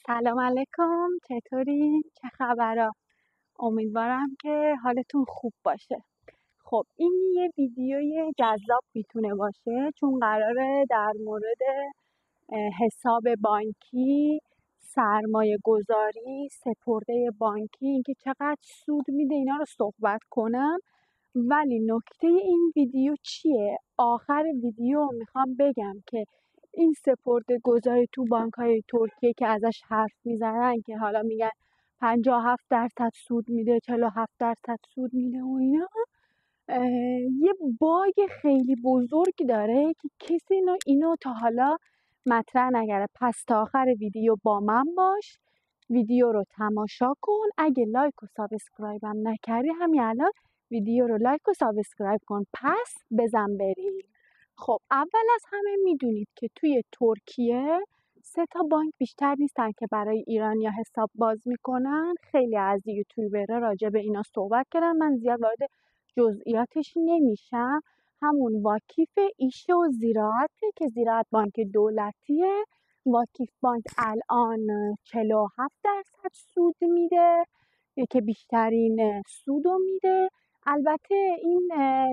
سلام علیکم، چطورین؟ چه خبرها؟ امیدوارم که حالتون خوب باشه. خب این یه ویدیوی جذاب میتونه باشه چون قراره در مورد حساب بانکی، سرمایه گذاری، سپرده بانکی، اینکه چقدر سود میده اینا رو صحبت کنم. ولی نکته این ویدیو چیه؟ آخر ویدیو میخوام بگم که این سپرده گذاری تو بانک‌های ترکیه که ازش حرف میزنن که حالا میگن 57% سود میده، 47% سود میده و اینا، یه باگ خیلی بزرگ داره که کسی اینو تا حالا مطرح نکرده. پس تا آخر ویدیو با من باش، ویدیو رو تماشا کن. اگه لایک و سابسکرایب هم نکردی همین الان ویدیو رو لایک و سابسکرایب کن، پس بزن بریم. خب اول از همه میدونید که توی ترکیه 3 بانک بیشتر نیستن که برای ایرانیا حساب باز میکنن. خیلی از یوتیوبرها راجع به اینا صحبت کردن، من زیاد وارد جزئیاتش نمیشم. همون واکیف، ایشه و زراعته که زراعت بانک دولتیه. واکیف بانک الان 47% سود میده که بیشترین سودو میده. البته این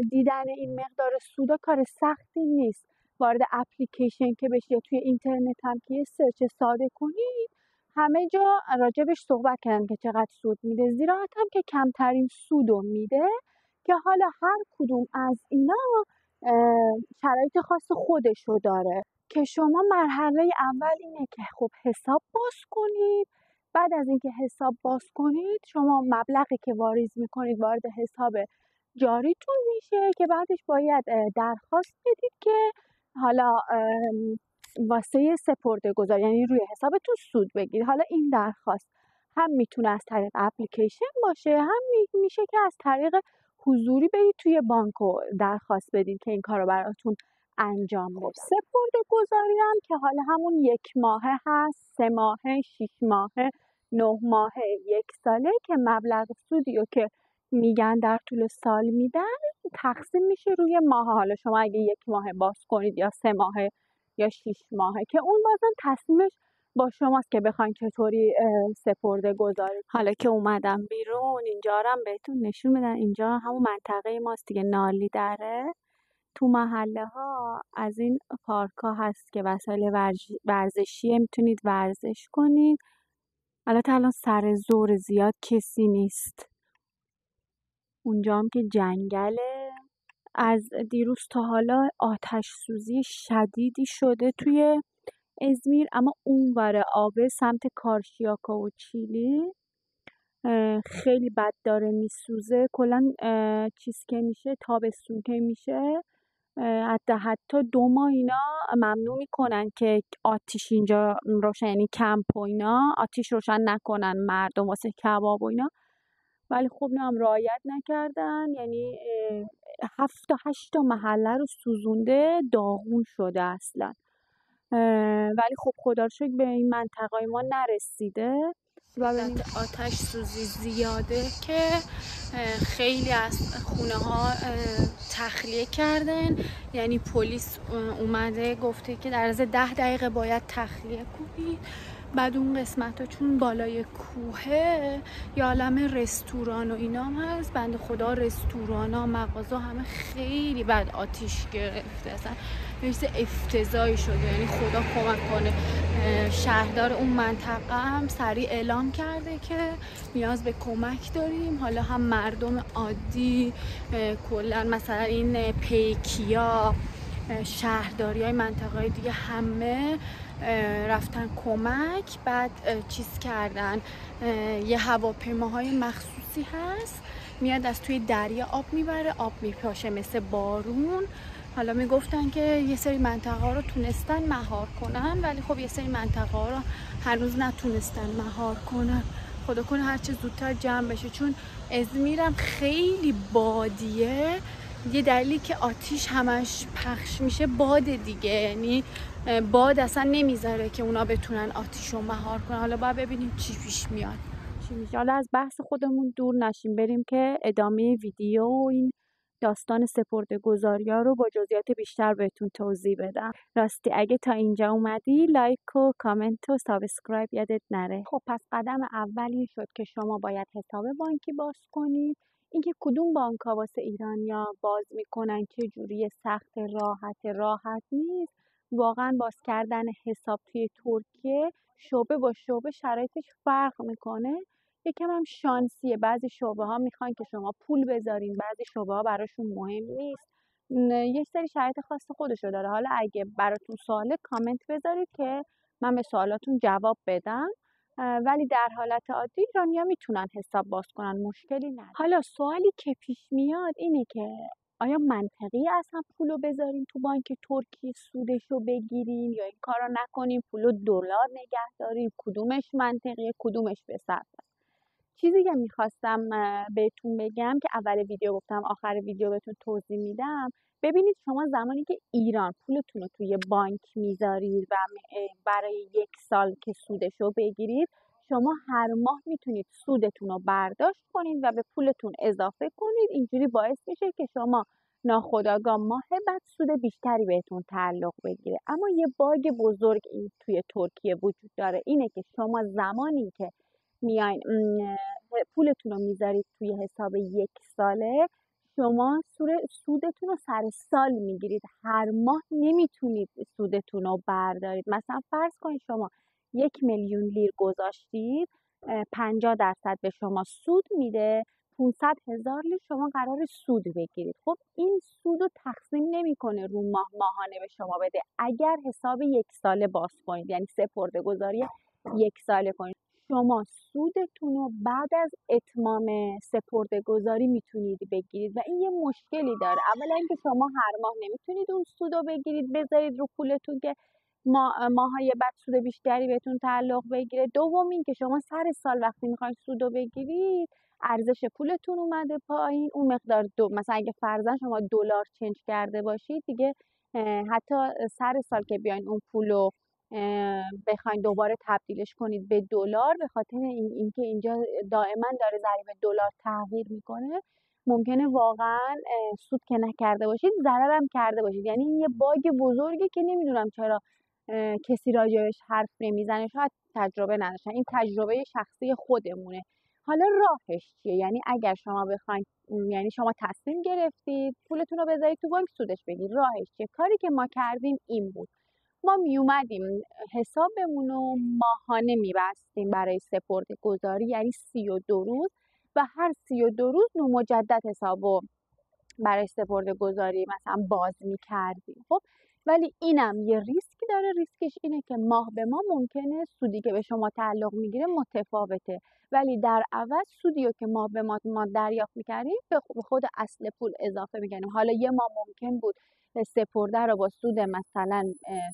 دیدن این مقدار سودا کار سختی نیست. وارد اپلیکیشن که بشی یا توی اینترنت هم که یه سرچ ساده کنید همه جا راجبش صحبت کردن که چقدر سود میده. زراعت هم که کمترین سودو میده، که حالا هر کدوم از اینا شرایط خاص خودشو داره. که شما مرحله اول اینه که خب حساب باز کنید. بعد از اینکه حساب باز کنید شما مبلغی که واریز میکنید وارد حساب جاریتون میشه که بعدش باید درخواست بدید که حالا واسه سپرده گذاری، یعنی روی حسابتون سود بگیرید. حالا این درخواست هم میتونه از طریق اپلیکیشن باشه، هم میشه که از طریق حضوری برید توی بانک و درخواست بدید که این کار رو براتون انجام بده. سپرده گذاری هم که حالا همون 1 ماهه هست، 3 ماهه، 6 ماهه، 9 ماهه، 1 ساله، که مبلغ سودی رو که میگن در طول سال میدن تقسیم میشه روی ماه. حالا شما اگه 1 ماه باز کنید یا 3 ماهه یا 6 ماهه، که اون بازم تصمیمش با شماست که بخواین چطوری سپرده گذاری. حالا که اومدم بیرون اینجا رو هم بهتون نشون میدم. اینجا همون منطقه ماست دیگه، نالی دره. تو محله ها از این پارک ها هست که وسایل ورزشی میتونید ورزش کنید. البته الان سر ظهر زیاد کسی نیست. اونجا هم که جنگله. از دیروز تا حالا آتش سوزی شدیدی شده توی ازمیر، اما اونور آبه سمت کارشیاکا و چیلی خیلی بد داره میسوزه. کلا چیز که میشه، تابستون که میشه حتی 2 ماه اینا ممنوع میکنن که آتیش اینجا روشن، یعنی کمپ و اینا آتیش روشن نکنن مردم واسه کباب و اینا. ولی خب اینا هم رعایت نکردن، یعنی 7 تا 8 تا محله رو سوزونده، داغون شده اصلا. ولی خب خدا رو شکر به این منطقه ما نرسیده. و ببینید آتش سوزی زیاده که خیلی از خونه ها تخلیه کردن. یعنی پلیس اومده گفته که در از 10 دقیقه باید تخلیه کنید. بعد اون قسمت ها چون بالای کوهه یا عالم رستوران و اینا هم هست، بنده خدا رستوران ها، مغازه همه خیلی بد آتیش گرفته، اصلا مثل افتضاحی شده. یعنی خدا کمک کنه. شهردار اون منطقه هم سریع اعلام کرده که نیاز به کمک داریم. حالا هم مردم عادی، کلا مثلا این پیکیا، شهرداری های منطقه های دیگه همه رفتن کمک. بعد چیز کردن، یه هواپیماهای مخصوصی هست میاد از توی دریا آب میبره، آب میپاشه مثل بارون. حالا میگفتن که یه سری منطقه ها رو تونستن مهار کنن، ولی خب یه سری منطقه ها رو هنوز نتونستن مهار کنن. خدا کنه هرچه زودتر جمع بشه، چون ازمیرم خیلی بادیه. یه دلیلی که آتیش همش پخش میشه باد دیگه، یعنی باد اصلا نمیذاره که اونا بتونن آتیش رو مهار کنن. حالا باید ببینیم چی پیش میاد، چی میشه. حالا از بحث خودمون دور نشیم، بریم که ادامه ویدیو و این داستان سپرده‌گذاری‌ها رو با جزئیات بیشتر بهتون توضیح بدم. راستی اگه تا اینجا اومدی لایک و کامنت و سابسکرایب یادت نره. خب پس قدم اول این شد که شما باید حساب بانکی باز کنید. اینکه کدوم بانک‌ها واسه ایرانیا باز میکنن چه جوری سخت راحت نیست. واقعا باز کردن حساب توی ترکیه شعبه با شعبه شرایطش فرق میکنه. یکم هم شانسیه. بعضی شعبه ها میخوان که شما پول بذارین، بعضی شعبه ها براشون مهم نیست. یه سری شرایط خاص خودشو داره. حالا اگه براتون سواله کامنت بذارید که من به سوالاتون جواب بدم. ولی در حالت عادی ایرانیا میتونن حساب باز کنن، مشکلی نداره. حالا سوالی که پیش میاد اینه که آیا منطقی اصلا پولو بذارین تو بانک ترکیه سودشو بگیرین یا این کارو نکنین پولو دلار نگه دارین؟ کدومش منطقیه کدومش به صرفه؟ چیزی که میخواستم بهتون بگم که اول ویدیو گفتم آخر ویدیو بهتون توضیح میدم. ببینید شما زمانی که ایران پولتون رو توی بانک میذارید و برای 1 سال که سودشو بگیرید، شما هر ماه میتونید سودتون رو برداشت کنید و به پولتون اضافه کنید. اینجوری باعث میشه که شما ناخودآگاه ماه بعد سود بیشتری بهتون تعلق بگیره. اما یه باگ بزرگ این توی ترکیه وجود داره، اینه که شما زمانی که میاین پولتون رو میذارید توی حساب 1 ساله، شما سودتون رو سر سال میگیرید، هر ماه نمیتونید سودتون رو بردارید. مثلا فرض کنید شما 1,000,000 لیر گذاشتید، 50% به شما سود میده، 500,000 لیر شما قرار سود بگیرید. خب این سود رو تقسیم نمیکنه رو ماهانه به شما بده. اگر حساب 1 ساله باز کنید، یعنی سپرده‌گذاری 1 ساله کنید، شما سودتون رو بعد از اتمام سپرده‌گذاری میتونید بگیرید و این یه مشکلی داره. اولا اینکه شما هر ماه نمیتونید اون سود رو بگیرید بذارید رو پولتون که ماهای بعد سود بیشتری بهتون تعلق بگیره. دوم اینکه شما سر سال وقتی میخواید سود رو بگیرید ارزش پولتون اومده پایین، اون مقدار مثلا اگه فرضاً شما دلار چنج کرده باشید دیگه حتی سر سال که بیاین اون پولو بخواین دوباره تبدیلش کنید به دلار، به خاطر اینکه اینجا دائما داره ضریب دلار تغییر میکنه، ممکنه واقعا سود که نکرده باشید ضرر هم کرده باشید. یعنی این یه باگ بزرگی که نمیدونم چرا کسی راجبش حرف نمیزنه، شاید تجربه نداشتن. این تجربه شخصی خودمونه. حالا راهش چیه؟ یعنی اگر شما بخواید، یعنی شما تصمیم گرفتید پولتون رو بذارید تو بانک سودش بگیرید، راهش چیه؟ کاری که ما کردیم این بود. ما می اومدیم حسابمون رو ماهانه می‌بستیم برای سپرده‌گذاری، یعنی 32 روز، و هر 32 روز مجدد حسابو برای سپرده‌گذاری مثلا باز می‌کردیم. خب ولی اینم یه ریسکی داره. ریسکش اینه که ماه به ماه ممکنه سودی که به شما تعلق میگیره متفاوته، ولی در عوض سودی رو که ماه به ما دریافت می‌کردیم به خود اصل پول اضافه می‌کردیم. حالا یه ماه ممکن بود سپرده رو با سود مثلا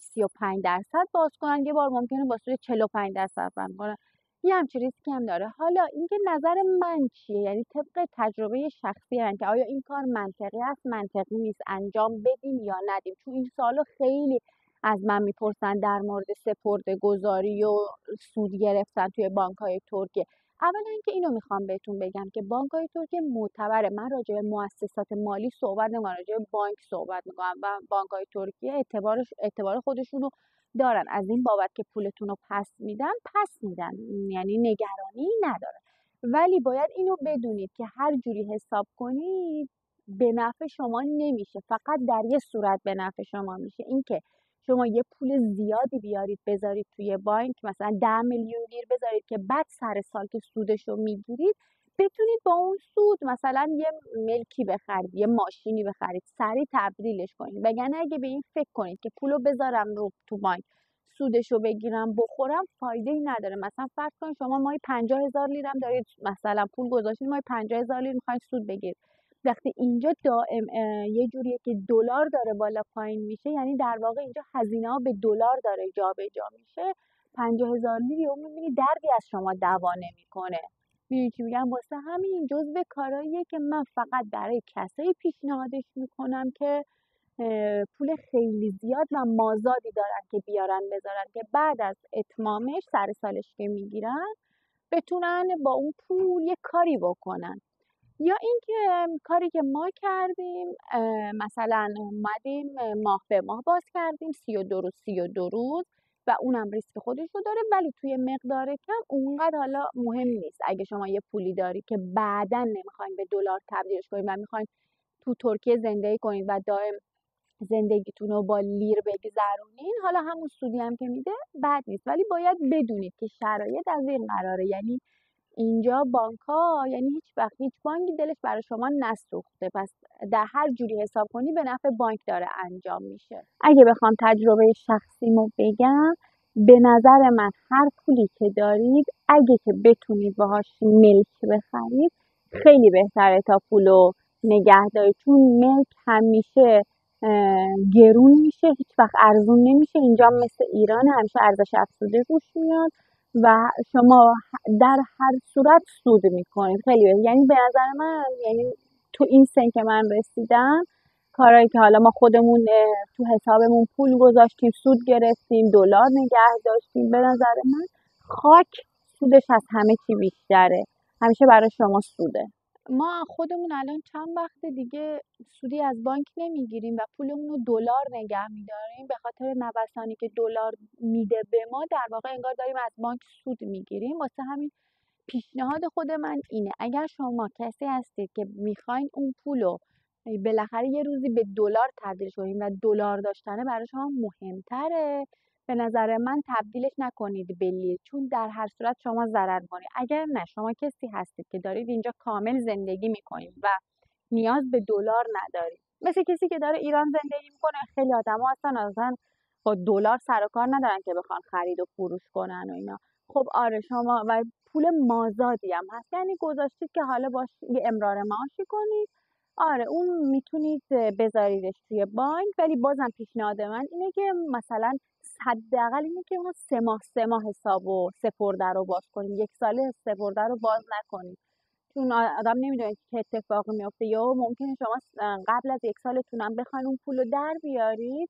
35% باز کنن، یه بار ممکنه با سود 45% باز کنن. یه همچین ریسکی هم داره. حالا اینکه نظر من چیه، یعنی طبق تجربه شخصی من که آیا این کار منطقی است منطقی نیست، انجام بدیم یا ندیم. چون این سوالو خیلی از من میپرسن در مورد سپرده‌گذاری و سود گرفتن توی بانک‌های ترکیه. اولا اینکه اینو میخوام بهتون بگم که بانک‌های ترکیه معتبره. من راجع به مؤسسات مالی صحبت نمی‌کنم، راجع به بانک صحبت می‌کنم و بانک‌های ترکیه اعتبار خودشونو دارن. از این بابت که پولتون رو پس میدن، یعنی نگرانی نداره. ولی باید اینو بدونید که هر جوری حساب کنید به نفع شما نمیشه، فقط در یه صورت به نفع شما میشه، اینکه شما یه پول زیادی بیارید بذارید توی بانک، مثلا 10,000,000 لیر بذارید که بعد سر سال که سودش رو میگیرید بتونید با اون سود مثلا یه ملکی بخرید، یه ماشینی بخرید، سریع تبدیلش کنید. وگرنه اگه به این فکر کنید که پولو بذارم رو تو بانک سودشو بگیرم بخورم، فایده ای نداره. مثلا فرض کنید شما ماهی 50,000 لیر هم دارید مثلا پول گذاشتید، ماهی 50,000 لیر میخواید سود بگیرید. وقتی اینجا دائم یه جوریه که دلار داره بالا پایین میشه، یعنی در واقع اینجا هزینه ها به دلار داره جابجا میشه، 50,000 لیر یهو میبینی دردی از شما دوا نمیکنه. میدونی چی میگم؟ واسه همین جزو کاراییه که من فقط برای کسایی پیشنهادش میکنم که پول خیلی زیاد و مازادی دارن که بیارن بذارن که بعد از اتمامش سر سالش که میگیرن بتونن با اون پول یه کاری بکنن. یا اینکه کاری که ما کردیم مثلا اومدیم ماه به ماه باز کردیم 32 روز 32 روز و اونم ریسک خودش رو داره، ولی توی مقدار کم اونقدر حالا مهم نیست. اگه شما یه پولی داری که بعداً نمیخواین به دلار تبدیلش کنید و میخواین تو ترکیه زندگی کنید و دائم زندگیتون رو با لیر بگذرونین، حالا همون سودی هم که میده بد نیست، ولی باید بدونید که شرایط از این قراره. یعنی اینجا بانک‌ها، یعنی هیچ وقت هیچ بانکی دلش برای شما نسوخته، پس در هر جوری حساب کنی به نفع بانک داره انجام میشه. اگه بخوام تجربه شخصیمو بگم، به نظر من هر پولی که دارید اگه که بتونید باهاش ملک بخرید خیلی بهتره تا پولو نگه دارید، چون ملک همیشه گرون میشه، هیچ وقت ارزون نمیشه. اینجا مثل ایران همیشه ارزش افزوده روش میاد و شما در هر صورت سود میکنید. خیلی یعنی به نظر من، یعنی تو این سن که من رسیدم، کارهایی که حالا ما خودمون تو حسابمون پول گذاشتیم، سود گرفتیم، دلار نگه داشتیم، به نظر من خاک سودش از همه چی بیشتره، همیشه برای شما سوده. ما خودمون الان چند وقت دیگه سودی از بانک نمیگیریم و پولمون رو دلار نگه میداریم، به خاطر نوسانی که دلار میده به ما در واقع انگار داریم از بانک سود میگیریم. واسه همین پیشنهاد خود من اینه اگر شما کسی هستید که میخواین اون پولو بالاخره یه روزی به دلار تبدیل کنید و دلار داشتنه برای شما مهمتره، به نظر من تبدیلش نکنید به لیر، چون در هر صورت شما ضرر کنید. اگر نه شما کسی هستید که دارید اینجا کامل زندگی میکنید و نیاز به دلار ندارید، مثل کسی که داره ایران زندگی میکنه، خیلی آدما اصلا با دلار سر و کار ندارن که بخوان خرید و فروش کنن و اینا. خب آره شما و پول مازادی هم هست، یعنی گذاشتید که حالا باش یه امرار معاشی کنید. آره اون میتونید بذاریدش توی بانک، ولی بازم پیشنهاد من اینه که مثلا حداقل اینه که ما 3 ماه حساب و سپرده رو باز کنیم، 1 ساله سپرده رو باز نکنیم، چون آدم نمیدونه چه اتفاقی میفته. یا ممکنه شما قبل از 1 سالتون هم بخواین اون پول رو در بیارید،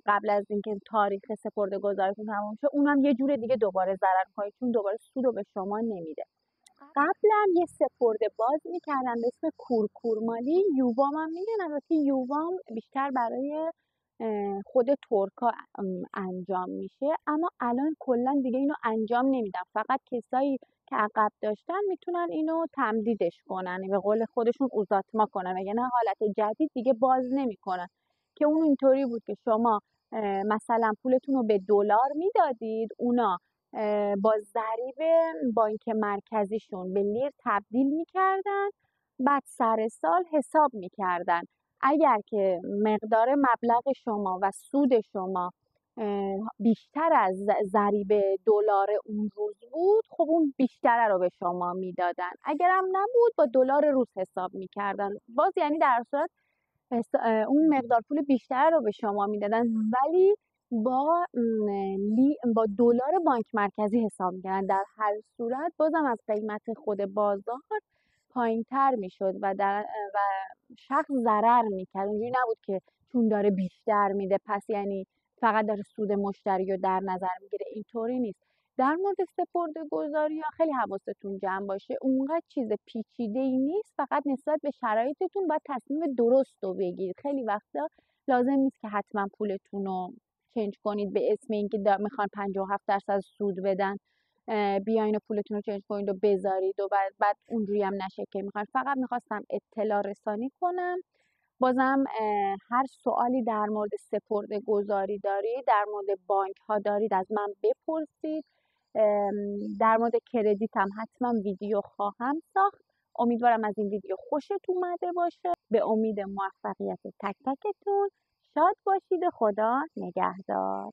قبل از اینکه تاریخ سپرده گذاریتون تموم شه، اونم یه جور دیگه دوباره ضرر کنید، چون دوباره سود رو به شما نمیده. قبلا یه سپرده باز میکردن به اسم کورکورمالی، یووام هم میگن، البته یووام بیشتر برای خود ترکا انجام میشه، اما الان کلا دیگه اینو انجام نمیدن، فقط کسایی که عقب داشتن میتونن اینو تمدیدش کنن، به قول خودشون اوزاتما کنن، اگه نه حالت جدید دیگه باز نمیکنن. که اون اینطوری بود که شما مثلا پولتون رو به دلار میدادید، اونا با ضریب بانک مرکزیشون به لیر تبدیل میکردن، بعد سر سال حساب میکردن. اگر که مقدار مبلغ شما و سود شما بیشتر از ضریب دلار اون روز بود، خب اون بیشتره رو به شما میدادن. اگرم نبود با دلار روز حساب میکردن، باز یعنی در صورت اون مقدار پول بیشتر رو به شما میدادن، ولی با دلار بانک مرکزی حساب میکردن. در هر صورت بازم از قیمت خود بازار پایین تر میشد و شخص ضرر میکرد. اونجوری نبود که چون داره بیشتر میده پس یعنی فقط داره سود مشتری رو در نظر میگیره، اینطوری نیست. در مورد سپرده گذاری ها خیلی حواستون جمع باشه، اونقدر چیز پیچیده ای نیست، فقط نسبت به شرایطتون باید تصمیم درست رو بگیرید. خیلی وقتا لازم نیست که حتما پولتون رو چنج کنید به اسم اینکه میخوان 57% سود بدن، بیاین و پولتون رو چنج کنید و بذارید و بعد اونجوری هم نشه که میخوان. فقط میخواستم اطلاع رسانی کنم. بازم هر سوالی در مورد سپرده گذاری دارید، در مورد بانک ها دارید، از من بپرسید. در مورد کردیت هم حتما ویدیو خواهم ساخت. امیدوارم از این ویدیو خوشت اومده باشه. به امید موفقیت تک تکتون. شاد باشید. خدا نگهدار.